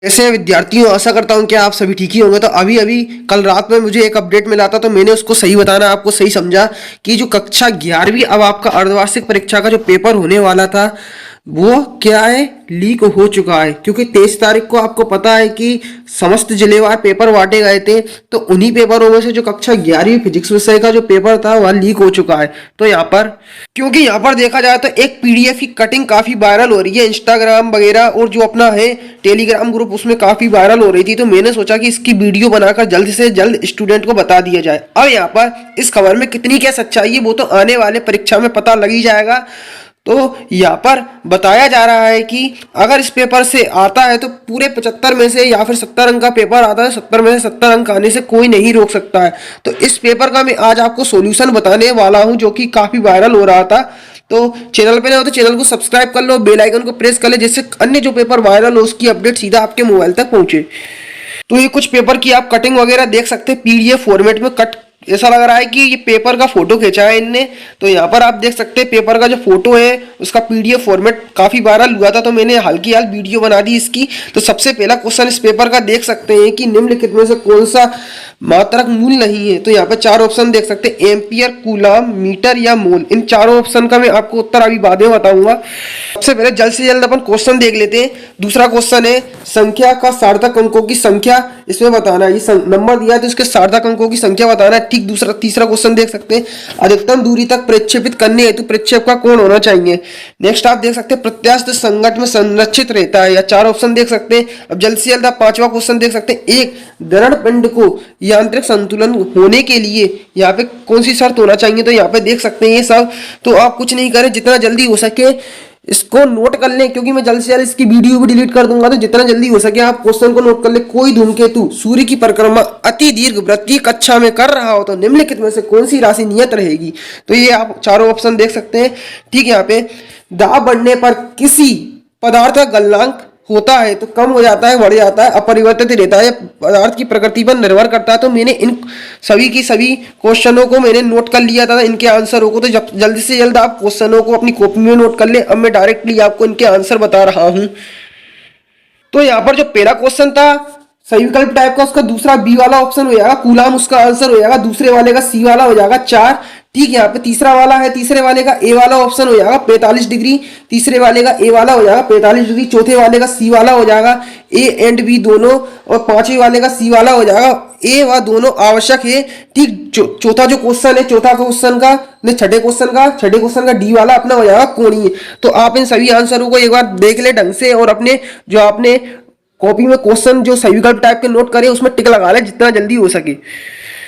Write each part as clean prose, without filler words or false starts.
ऐसे विद्यार्थियों, आशा करता हूँ कि आप सभी ठीक ही होंगे। तो अभी अभी कल रात में मुझे एक अपडेट मिला था, तो मैंने उसको सही बताना आपको सही समझा कि जो कक्षा 11वीं अब आपका अर्धवार्षिक परीक्षा का जो पेपर होने वाला था वो क्या है, लीक हो चुका है। क्योंकि 23 तारीख को आपको पता है कि समस्त जिलेवार पेपर बांटे गए थे, तो उन्हीं पेपरों में से जो कक्षा 11वीं फिजिक्स विषय का जो पेपर था वह लीक हो चुका है। तो यहाँ पर क्योंकि यहाँ पर देखा जाए तो एक पीडीएफ की कटिंग काफी वायरल हो रही है इंस्टाग्राम वगैरह और जो अपना है टेलीग्राम ग्रुप उसमें काफी वायरल हो रही थी। तो मैंने सोचा कि इसकी वीडियो बनाकर जल्द से जल्द स्टूडेंट को बता दिया जाए। अब यहाँ पर इस खबर में कितनी क्या सच्चाई है वो तो आने वाले परीक्षा में पता लग ही जाएगा। तो यहाँ पर बताया जा रहा है कि अगर इस पेपर से आता है तो पूरे 75 में से या फिर 70 अंक का पेपर आता है, 70 में से 70 अंक आने से कोई नहीं रोक सकता है। तो इस पेपर का मैं आज आपको सॉल्यूशन बताने वाला हूं जो कि काफी वायरल हो रहा था। तो चैनल पे ना हो तो चैनल को सब्सक्राइब कर लो, बेल आइकन को प्रेस कर ले, जिससे अन्य जो पेपर वायरल हो उसकी अपडेट सीधा आपके मोबाइल तक पहुंचे। तो ये कुछ पेपर की आप कटिंग वगैरह देख सकते हैं, पीडीएफ फॉर्मेट में कट ऐसा लग रहा है कि ये पेपर का फोटो खींचा है इनने। तो यहाँ पर आप देख सकते हैं पेपर का जो फोटो है उसका पीडीएफ फॉर्मेट काफी वायरल हुआ था, तो मैंने हाल की हाल वीडियो बना दी इसकी। तो सबसे पहला क्वेश्चन इस पेपर का देख सकते हैं कि निम्नलिखित में से कौन सा मात्रक मूल नहीं है। तो यहाँ पे 4 ऑप्शन देख सकते हैं, एम्पियर, कूलम, मीटर या मोल। इन चारों ऑप्शन का मैं आपको उत्तर अभी बाद में बताऊंगा। सबसे पहले जल्द से जल्द अपन क्वेश्चन देख लेते हैं। दूसरा क्वेश्चन है संख्या का सार्थक अंकों की संख्या इसमें बताना है। ये नंबर दिया है तो इसके सार्थक अंकों की संख्या बताना है। ठीक तीसरा क्वेश्चन देख सकते हैं, अधिकतम दूरी तक प्रक्षेपित करने हेतु प्रक्षेप का कोण होना चाहिए। नेक्स्ट आप देख सकते हैं प्रत्यास्थ संगत में संरक्षित रहता है। या 4 ऑप्शन देख सकते हैं। अब जल्द से जल्द आप 5वां क्वेश्चन देख सकते हैं, एक दृढ़ पिंड को यांत्रिक संतुलन होने के लिए यहाँ पे कौन सी शर्त होना चाहिए। तो यहाँ पे देख सकते हैं ये सब। तो आप कुछ नहीं करें, जितना जल्दी हो सके इसको नोट कर लें, क्योंकि मैं जल्द से जल्द इसकी वीडियो भी डिलीट कर दूंगा। तो जितना जल्दी हो सके आप क्वेश्चन को नोट कर ले। कोई धूमकेतु सूर्य की परिक्रमा अति दीर्घ वृत्तीय कक्षा में कर रहा हो तो निम्नलिखित में से कौन सी राशि नियत रहेगी। तो ये आप चारों ऑप्शन देख सकते हैं। ठीक है, यहाँ पे दाब बढ़ने पर किसी पदार्थ का गलनांक होता है तो कम हो जाता है, बढ़ जाता है, अपरिवर्तित रहता है, पदार्थ की प्रकृति पर निर्भर करता है। तो मैंने इन सभी की सभी क्वेश्चनों को मैंने नोट कर लिया था, इनके आंसरों को। तो जल्द से जल्द आप क्वेश्चनों को अपनी कॉपी में नोट कर ले। अब मैं डायरेक्टली आपको इनके आंसर बता रहा हूं। तो यहाँ पर जो पहला क्वेश्चन था सही विकल्प टाइप का, उसका दूसरा बी वाला ऑप्शन हो जाएगा, कूलाम उसका आंसर हो जाएगा। दूसरे वाले का सी वाला हो जाएगा 4। ठीक है, यहाँ पे तीसरा वाला है, तीसरे वाले का ए वाला ऑप्शन हो जाएगा 45 डिग्री। तीसरे वाले का ए वाला हो जाएगा 45 डिग्री। चौथे वाले का सी वाला हो जाएगा ए एंड बी दोनों। और पांचवें वाले का सी वाला हो जाएगा ए व दोनों आवश्यक है। ठीक, चौथा जो क्वेश्चन है, चौथा क्वेश्चन का छठे क्वेश्चन का डी वाला अपना हो जाएगा कोणीय। तो आप इन सभी आंसरों को एक बार देख ले ढंग से, और अपने जो आपने कॉपी में क्वेश्चन जो सही विकल्प टाइप के नोट करें उसमें टिक लगा ले जितना जल्दी हो सके।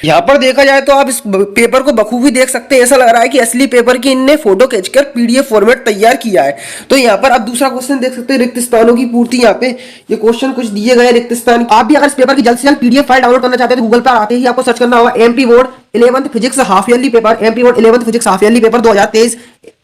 यहाँ पर देखा जाए तो आप इस पेपर को बखूबी देख सकते हैं। ऐसा लग रहा है कि असली पेपर की इनने फोटो खींचकर पीडीएफ फॉर्मेट तैयार किया है। तो यहाँ पर आप दूसरा क्वेश्चन देख सकते हैं, रिक्त स्थानों की पूर्ति। यहाँ पे ये क्वेश्चन कुछ दिए गए रिक्त स्थान। आप भी अगर इस पेपर की जल्द से जल्द पीडीएफ फाइल डाउनलोड करना चाहते हैं तो गूगल पर आते ही आपको सर्च करना होगा MP board 11th physics half yearly paper, MP board 11th physics half yearly paper 2023,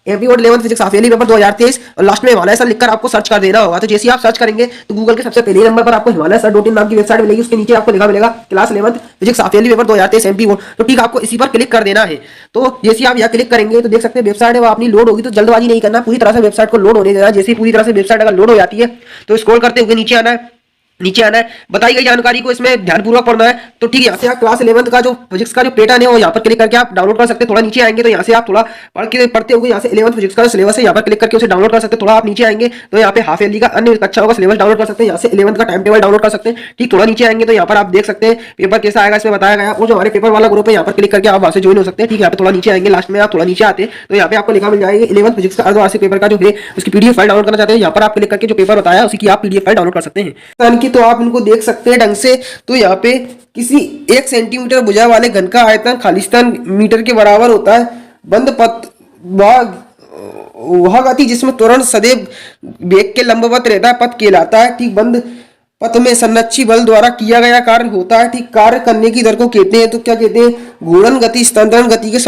MP board 11th physics half yearly paper 2023, और लास्ट में हिमालय सर लिखकर आपको सर्च कर देना होगा। तो जैसे ही आप सर्च करेंगे तो गूगल के सबसे पहले नंबर पर आपको हिमालय सर .in नाम की वेबसाइट मिलेगी। उसके नीचे आपको लिखा मिलेगा class 11th physics half yearly paper 2023 MP board. तो ठीक आपको इसी पर क्लिक कर देना है। तो जैसे आप यहाँ क्लिक करेंगे तो देख सकते हैं वेबसाइट है वो अपनी लोड होगी। तो जल्दबाजी नहीं करना, पूरी तरह से वेबसाइट को लोड होने देना। जैसे ही पूरी तरह से वेबसाइट अगर लोड हो जाती है तो स्क्रॉल करते हुए नीचे आना है। बताई गई जानकारी को इसमें ध्यानपूर्वक पढ़ना है। तो ठीक है, यहाँ से आप क्लास 11th का जो फिजिक्स का जो पैटर्न है वो यहाँ पर क्लिक करके आप डाउनलोड कर सकते हैं। थोड़ा नीचे आएंगे तो यहाँ से आप थोड़ा पढ़ते हुए यहाँ से 11th फिजिक्स का सिलेबस है यहाँ पर क्लिक करके उसे डाउनलोड कर सकते हैं। थोड़ा आप नीचे आएंगे तो यहाँ पे हाफ ईयरली का अन्य कक्षाओं का सिलेबस डाउनलोड कर सकते हैं। यहाँ से 11th का टाइम टेबल डाउनलोड कर सकते हैं। ठीक, थोड़ा नीचे आएंगे तो यहाँ पर आप देख सकते हैं पेपर कैसा आएगा इसमें बताया गया। और जो हमारे पेपर वाला ग्रुप है यहाँ पर क्लिक करके आप वहाँ से ज्वाइन हो सकते हैं। ठीक है, यहाँ पे थोड़ा नीचे आएंगे, लास्ट में आप थोड़ा नीचे आते हैं तो यहाँ पे आपको लिखा मिल जाएगा 11th फिजिक्स का अर्धवार्षिक पेपर का जो है उसकी पीडीएफ फाइल डाउनलोड करना चाहते हैं। यहाँ पर आप क्लिक करके जो पेपर बताया उसकी आप पीडीएफ फाइल डाउनलोड कर सकते हैं। तो आप इनको देख सकते हैं ढंग से। तो यहाँ पे किसी 1 सेंटीमीटर भुजा वाले घन का आयतन खालिस्तान मीटर के बराबर होता है। बंद पथ वह गति जिसमें त्वरण सदैव वेग के लंबवत रहता है पथ कहलाता है। ठीक, बंद पथ में संरक्षी बल द्वारा किया गया कार्य होता है। ठीक, कार्य करने की दर को कहते हैं तो क्या कहते हैं, घूर्णन गति स्थानांतरण गति के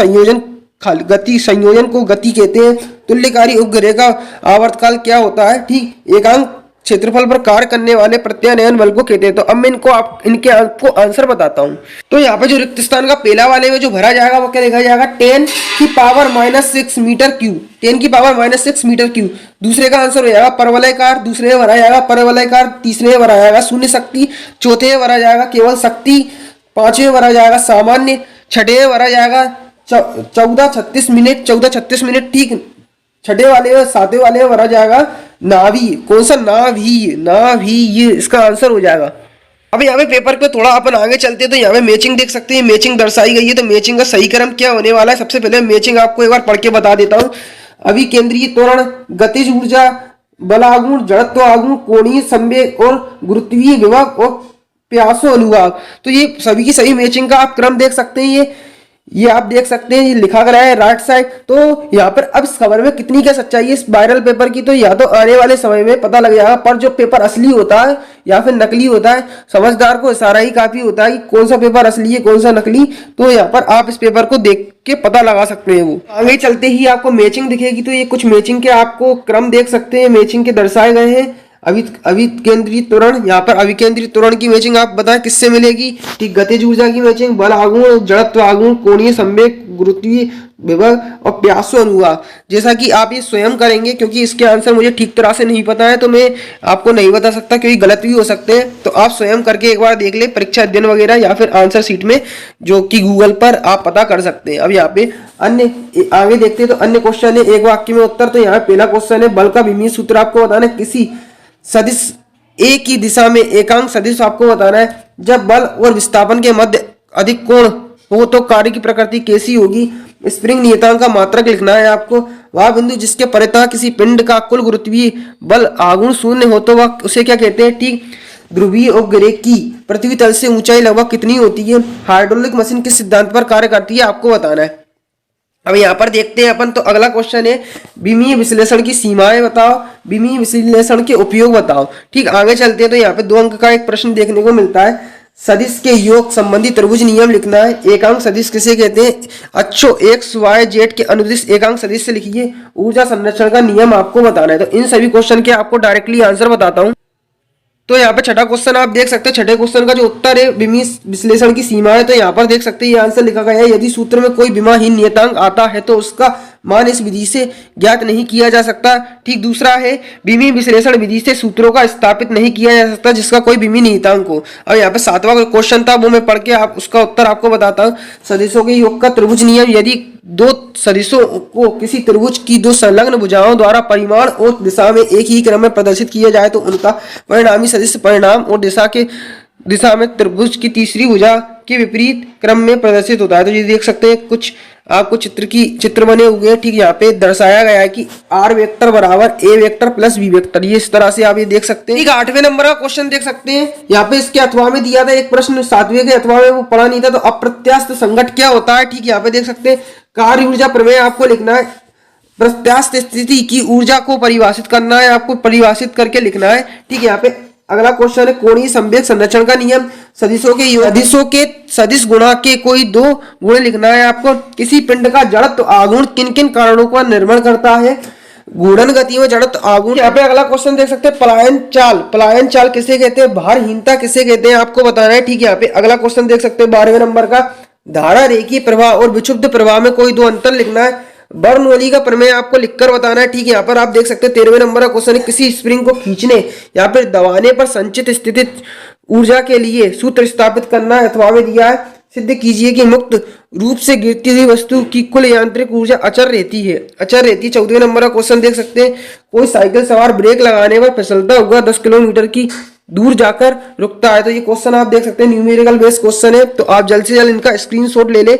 संयोजन को गति कहते हैं। तुल्यकारी उपग्रह का आवर्तकाल क्या होता है। ठीक, एकांक क्षेत्रफल पर कार्य करने वाले प्रत्यानयन बल को कहते हैं। तो अब मैं इनके आपको आंसर बताता हूँ। तो यहाँ पे जो रिक्त स्थान का पहला वाले में जो भरा जाएगा वो क्या लिखा जाएगा, 10⁻⁻6 मीटर क्यूब, 10⁻⁻6 मीटर क्यूब। दूसरे का आंसर हो जाएगा परवलयकार, दूसरे में भरा जाएगा परवलयकार, तीसरे में भरा जाएगा शून्य शक्ति, चौथे में भरा जाएगा केवल शक्ति, पांचवें में भरा जाएगा सामान्य, छठे में भरा जाएगा 1436 मिनट, ठीक। छठे वाले में, सातवें वाले में भरा जाएगा नाभीय। कौन सा, नाभीय इसका आंसर हो जाएगा। अब यहाँ पे पेपर पे थोड़ा अपन आगे चलते हैं तो यहाँ पे मैचिंग देख सकते हैं, मैचिंग दर्शाई गई है। तो मैचिंग का सही क्रम क्या होने वाला है, सबसे पहले मैचिंग आपको एक बार पढ़ के बता देता हूँ। अभिकेंद्रीय त्वरण, गतिज ऊर्जा, बलागुण, जड़त्व आगुण, कोणीय संवेग और गुरुत्वीय विभव और प्यासो अनुभाग। तो ये सभी की सही मैचिंग का आप क्रम देख सकते हैं। ये आप देख सकते हैं, ये लिखा गया है राइट साइड। तो यहाँ पर अब इस खबर में कितनी क्या सच्चाई है इस वायरल पेपर की, तो या तो आने वाले समय में पता लग जाएगा। पर जो पेपर असली होता है या फिर नकली होता है, समझदार को इशारा ही काफी होता है कि कौन सा पेपर असली है कौन सा नकली। तो यहाँ पर आप इस पेपर को देख के पता लगा सकते हैं। वो आगे चलते ही आपको मैचिंग दिखेगी। तो ये कुछ मैचिंग के आपको क्रम देख सकते हैं, मैचिंग के दर्शाए गए हैं। अभिकेंद्रित त्वरण, यहाँ पर अभिकेंद्रित त्वरण की मैचिंग आप बताएं किससे मिलेगी, ठीक। गतिज ऊर्जा की मैचिंग, बल आघूर्ण, जड़त्व आघूर्ण, कोणीय संवेग, गुरुत्वीय विभव और प्यासो अनुभाग। जैसा कि आप ये स्वयं करेंगे, क्योंकि इसके आंसर मुझे ठीक तरह से नहीं पता है तो मैं आपको नहीं बता सकता, क्योंकि गलत भी हो सकते हैं। तो आप स्वयं करके एक बार देख ले, परीक्षा अध्ययन वगैरह या फिर आंसर शीट में जो कि गूगल पर आप पता कर सकते हैं। अब यहाँ पे अन्य आगे देखते हैं तो अन्य क्वेश्चन है एक वाक्य में उत्तर। तो यहाँ पहला क्वेश्चन है, बल का विमीय सूत्र आपको बताना है। किसी सदिश ए की दिशा में एकांक सदिश आपको बताना है। जब बल और विस्थापन के मध्य अधिक कोण हो तो कार्य की प्रकृति कैसी होगी। स्प्रिंग नियतांक का मात्रक लिखना है आपको। वह बिंदु जिसके परितः किसी पिंड का कुल गुरुत्वीय बल आघूर्ण शून्य हो तो वह उसे क्या कहते हैं, ठीक। ध्रुवीय उपग्रह की पृथ्वी तल से ऊंचाई लगभग कितनी होती है। हाइड्रोलिक मशीन किस सिद्धांत पर कार्य करती है आपको बताना है। अब यहाँ पर देखते हैं अपन। तो अगला क्वेश्चन है, विमीय विश्लेषण की सीमाएं बताओ, विमीय विश्लेषण के उपयोग बताओ, ठीक। आगे चलते हैं तो यहाँ पे 2 अंक का एक प्रश्न देखने को मिलता है। सदिश के योग संबंधी त्रिभुज नियम लिखना है। एकांक सदिश किसे कहते हैं, अच्छो एक्स वाई जेड के अनुदिश एकांक सदिश से लिखिए। ऊर्जा संरक्षण का नियम आपको बताना है। तो इन सभी क्वेश्चन के आपको डायरेक्टली आंसर बताता हूँ। तो यहाँ पे छठा क्वेश्चन आप देख सकते हैं। छठे क्वेश्चन का जो उत्तर है विमीय विश्लेषण की सीमा है। तो यहाँ पर देख सकते हैं ये आंसर लिखा गया है, यदि सूत्र में कोई विमाहीन नियतांक आता है तो उसका मान इस विधि से ज्ञात नहीं किया जा सकता, ठीक। दूसरा है, विमीय विश्लेषण विधि से सूत्रों का स्थापित नहीं किया जा सकता जिसका कोई विमीय नियतांक हो। अब यहाँ पे 7वां क्वेश्चन था, वो मैं पढ़ के आप उसका उत्तर आपको बताता हूँ। सदिशों के योग का त्रिभुज नियम, यदि 2 सदिशों को किसी त्रिभुज की 2 संलग्न भुजाओं द्वारा परिमाण और दिशा में एक ही क्रम में प्रदर्शित किया जाए तो उनका परिणामी सदिश परिणाम और दिशा में त्रिभुज की तीसरी भुजा के विपरीत क्रम में प्रदर्शित होता है। तो ये देख सकते हैं कुछ आपको चित्र बने हुए हैं, ठीक। यहाँ पे दर्शाया गया है कि आर वेक्टर बराबर ए वेक्टर प्लस बी वेक्टर, ये इस तरह से आप ये देख सकते हैं। ठीक, 8वें नंबर का क्वेश्चन देख सकते हैं। यहाँ पे इसके अथवा में दिया था एक प्रश्न, 7वें के अथवा में वो पढ़ा नहीं था। तो अप्रत्यास्थ संघट क्या होता है, ठीक। यहाँ पे देख सकते हैं कार्य ऊर्जा प्रमेय आपको लिखना है। प्रत्यास्थ स्थिति की ऊर्जा को परिभाषित करना है, आपको परिभाषित करके लिखना है, ठीक। यहाँ पे अगला क्वेश्चन है कोणीय संवेग संरक्षण का नियम। सदिशों के सदिश गुणा के कोई 2 गुण लिखना है आपको। किसी पिंड का जड़त्व आघूर्ण किन किन कारणों पर निर्भर करता है। घूर्णन गति में जड़त्व आघूर्ण। यहाँ पे अगला क्वेश्चन देख सकते हैं पलायन चाल किसे कहते हैं, भारहीनता किसे कहते हैं आपको बताना है, ठीक। यहाँ पे अगला क्वेश्चन देख सकते हैं 12वें नंबर का, धारा रेखीय प्रवाह और विक्षुब्ध प्रवाह में कोई 2 अंतर लिखना है। बर्नौली का प्रमेय आपको लिखकर बताना है, ठीक है। यहाँ पर आप देख सकते हैं 13वें नंबर का क्वेश्चन है, किसी स्प्रिंग को खींचने या फिर दबाने पर संचित स्थितिज ऊर्जा के लिए सूत्र स्थापित करना है, अथवा में दिया है। सिद्ध कीजिए कि मुक्त रूप से गिरती हुई वस्तु की कुल यांत्रिक ऊर्जा अचर रहती है। 14वें नंबर का क्वेश्चन देख सकते हैं, कोई साइकिल सवार ब्रेक लगाने पर फिसलता हुआ 10 किलोमीटर की दूर जाकर रुकता है। तो ये क्वेश्चन आप देख सकते हैं न्यूमेरिकल बेस्ड क्वेश्चन है, तो आप जल्द से जल्द इनका स्क्रीनशॉट ले ले,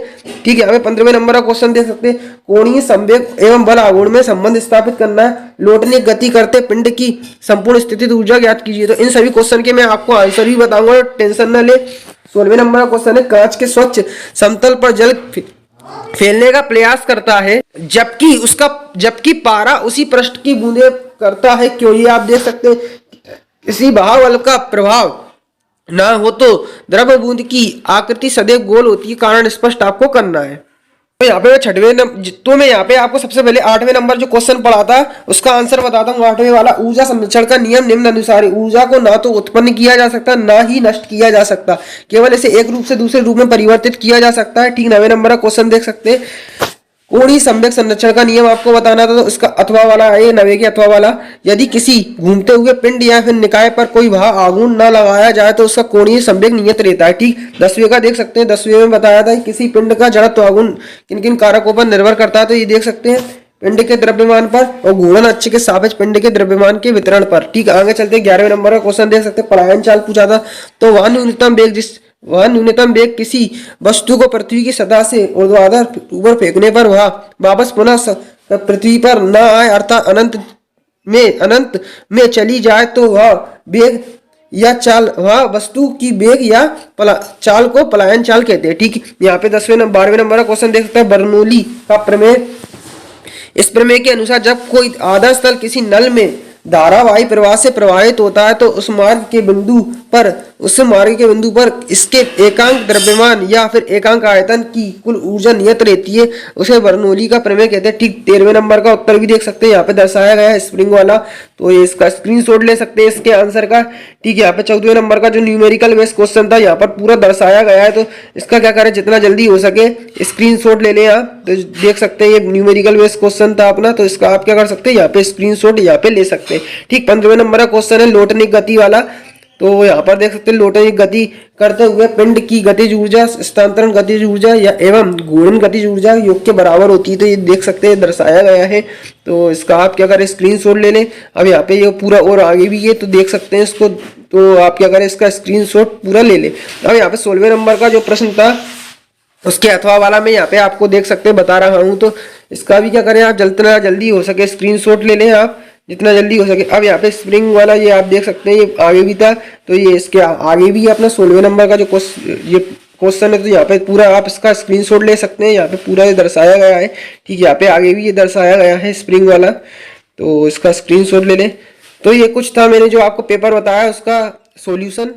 ठीक है। हमें 15वें नंबर का क्वेश्चन देख सकते हैं, कोणीय संवेग एवं बल आघूर्ण में संबंध स्थापित करना है। लौटने गति करते पिंड की संपूर्ण स्थितिज ऊर्जा ज्ञात कीजिए। तो इन सभी क्वेश्चन के मैं आपको आंसर भी बताऊंगा, टेंशन न ले। 16वें नंबर का क्वेश्चन है, कांच के स्वच्छ समतल पर जल फैलने का प्रयास करता है जबकि पारा उसी पृष्ठ की बूंदे करता है, क्यों। ये आप देख सकते हैं, किसी बहाव बल का प्रभाव ना हो तो द्रव बूंद की आकृति सदैव गोल होती है, कारण स्पष्ट आपको करना है। तो यहाँ पे मैं तो मैं यहाँ पे आपको सबसे पहले 8वें नंबर जो क्वेश्चन पढ़ा था उसका आंसर बताता हूँ। 8वें वाला, ऊर्जा संरक्षण का नियम निम्न अनुसार है। ऊर्जा को ना तो उत्पन्न किया जा सकता, ना ही नष्ट किया जा सकता, केवल इसे एक रूप से दूसरे रूप में परिवर्तित किया जा सकता है। ठीक, 9वें नंबर का क्वेश्चन देख सकते हैं। कोणीय संवेग संरक्षण का नियम आपको बताना था, तो इसका अथवा वाला है, 9वें के अथवा वाला। यदि किसी घूमते हुए पिंड या फिर निकाय पर कोई वहां आघूर्ण न लगाया जाए तो उसका कोणीय संवेग नियत रहता है। ठीक, 10वें का देख सकते हैं। 10वें में बताया था किसी पिंड का जड़त्व आघूर्ण किन किन कारकों पर निर्भर करता है, तो ये देख सकते हैं पिंड के द्रव्यमान पर और घूर्णन अक्ष के सापेक्ष पिंड के द्रव्यमान के वितरण पर। ठीक, आगे चलते 11वें नंबर का क्वेश्चन देख सकते हैं। पलायन चाल पूछा था, तो वह न्यूनतम वेग किसी वस्तु को पृथ्वी की सतह से ऊर्ध्वाधर ऊपर फेंकने पर वह वापस पुनः पृथ्वी पर न आए, अर्थात अनंत में चली जाए, तो वह वेग या चाल, वह वस्तु की वेग या चाल को पलायन चाल कहते हैं। ठीक, यहाँ पे 12वें नंबर का क्वेश्चन देख सकते हैं। बर्नौली का प्रमेय। इस प्रमेय के अनुसार जब कोई आधा स्थल किसी नल में धारावाही प्रवाह से प्रवाहित होता है तो उस मार्ग के बिंदु पर इसके एकांक द्रव्यमान या फिर एकांक आयतन की कुल ऊर्जा नियत रहती है, उसे बर्नौली का प्रमेय कहते हैं। ठीक, 13वें नंबर का उत्तर भी देख सकते हैं, यहाँ पे दर्शाया गया है स्प्रिंग वाला, तो ये इसका स्क्रीनशॉट ले सकते हैं इसके आंसर का। ठीक है, यहाँ पे 14वें नंबर का जो न्यूमेरिकल बेस्ड क्वेश्चन था यहाँ पर पूरा दर्शाया गया है, तो इसका क्या करें, जितना जल्दी हो सके स्क्रीनशॉट ले लें आप। तो देख सकते हैं ये न्यूमेरिकल बेस्ड क्वेश्चन था अपना, तो इसका आप क्या कर सकते हैं, यहाँ पे स्क्रीनशॉट यहाँ पे ले सकते हैं। ठीक, 15वें नंबर का क्वेश्चन है लोटनिक गति वाला, तो यहाँ पर देख सकते हैं लोटनिक गति करते हुए पिंड की गतिज ऊर्जा स्थानांतरण गतिज ऊर्जा या एवं घूर्णन गतिज ऊर्जा योग के बराबर होती है, तो ये देख सकते हैं दर्शाया गया है। तो इसका आप क्या करें, स्क्रीनशॉट ले लें। अब यहाँ पे ये पूरा और आगे भी है, तो देख सकते हैं इसको, तो आप क्या करें, इसका स्क्रीनशॉट पूरा ले लें। अब यहाँ पे 16वें नंबर का जो प्रश्न था उसके अथवा वाला मैं यहाँ पे आपको देख सकते हैं बता रहा हूँ, तो इसका भी क्या करें, आप जितना जल्दी हो सके स्क्रीनशॉट ले लें आप, जितना जल्दी हो सके। अब यहाँ पे स्प्रिंग वाला ये आप देख सकते हैं, ये आगे भी था, तो ये इसके आगे भी अपना 16वें नंबर का जो क्वेश्चन है, तो यहाँ पे पूरा आप इसका स्क्रीनशॉट ले सकते हैं, यहाँ पे पूरा ये दर्शाया गया है। ठीक है, यहाँ पे आगे भी ये दर्शाया गया है स्प्रिंग वाला, तो इसका स्क्रीनशॉट ले लें। तो ये कुछ था मैंने जो आपको पेपर बताया उसका सॉल्यूशन।